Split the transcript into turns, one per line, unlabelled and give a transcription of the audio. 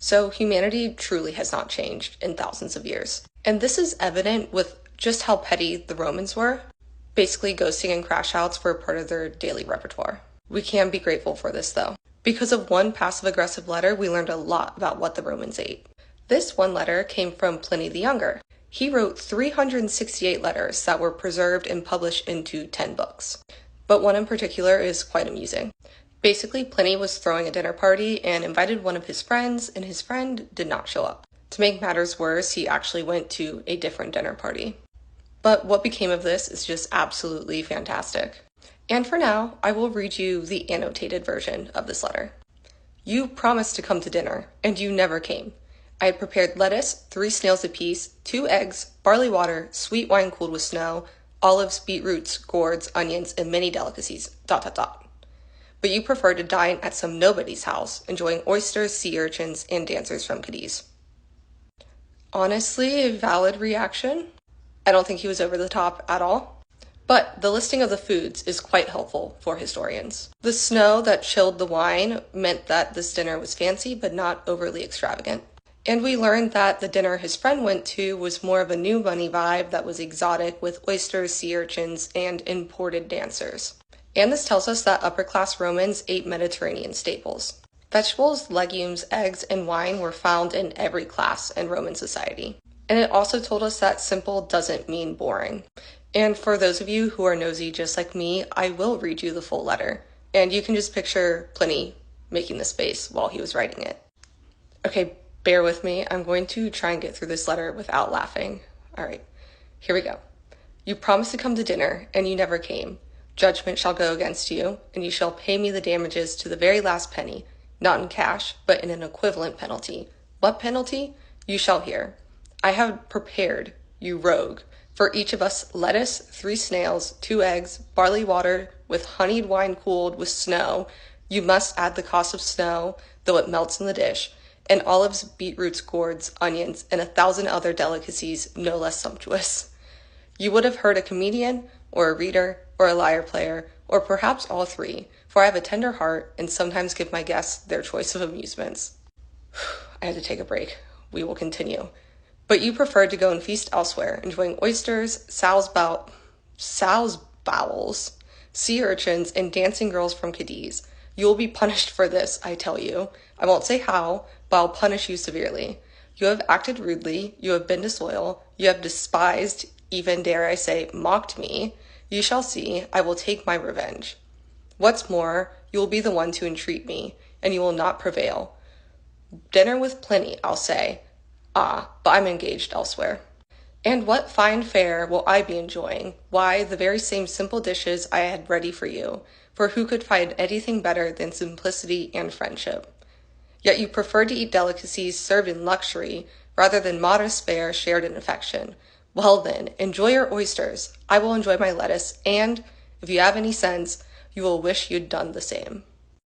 So humanity truly has not changed in thousands of years. And this is evident with just how petty the Romans were. Basically, ghosting and crash outs were part of their daily repertoire. We can be grateful for this though. Because of one passive-aggressive letter, we learned a lot about what the Romans ate. This one letter came from Pliny the Younger. He wrote 368 letters that were preserved and published into 10 books. But one in particular is quite amusing. Basically, Pliny was throwing a dinner party and invited one of his friends, and his friend did not show up. To make matters worse, he actually went to a different dinner party. But what became of this is just absolutely fantastic. And for now, I will read you the annotated version of this letter. You promised to come to dinner, and you never came. I had prepared lettuce, 3 snails apiece, 2 eggs, barley water, sweet wine cooled with snow, olives, beetroots, gourds, onions, and many delicacies, ... But you preferred to dine at some nobody's house, enjoying oysters, sea urchins, and dancers from Cadiz. Honestly, a valid reaction. I don't think he was over the top at all. But the listing of the foods is quite helpful for historians. The snow that chilled the wine meant that this dinner was fancy but not overly extravagant. And we learned that the dinner his friend went to was more of a new money vibe that was exotic with oysters, sea urchins, and imported dancers. And this tells us that upper-class Romans ate Mediterranean staples. Vegetables, legumes, eggs, and wine were found in every class in Roman society. And it also told us that simple doesn't mean boring. And for those of you who are nosy just like me, I will read you the full letter. And you can just picture Pliny making this face while he was writing it. Okay, bear with me. I'm going to try and get through this letter without laughing. All right, here we go. You promised to come to dinner, and you never came. Judgment shall go against you, and you shall pay me the damages to the very last penny, not in cash, but in an equivalent penalty. What penalty? You shall hear. I have prepared, you rogue, for each of us lettuce, 3 snails, 2 eggs, barley water with honeyed wine cooled with snow. You must add the cost of snow, though it melts in the dish, and olives, beetroots, gourds, onions, and 1,000 other delicacies no less sumptuous. You would have heard a comedian, or a reader, or a lyre player, or perhaps all 3, for I have a tender heart and sometimes give my guests their choice of amusements. I had to take a break. We will continue. But you preferred to go and feast elsewhere, enjoying oysters, sow's bowels, sea urchins, and dancing girls from Cadiz. You will be punished for this, I tell you. I won't say how, but I'll punish you severely. You have acted rudely, you have been disloyal, you have despised, even dare I say, mocked me. You shall see, I will take my revenge. What's more, you will be the one to entreat me, and you will not prevail. Dinner with Pliny, I'll say. Ah, but I'm engaged elsewhere. And what fine fare will I be enjoying? Why, the very same simple dishes I had ready for you, for who could find anything better than simplicity and friendship? Yet you prefer to eat delicacies served in luxury, rather than modest fare shared in affection. Well then, enjoy your oysters. I will enjoy my lettuce, and, if you have any sense, you will wish you'd done the same.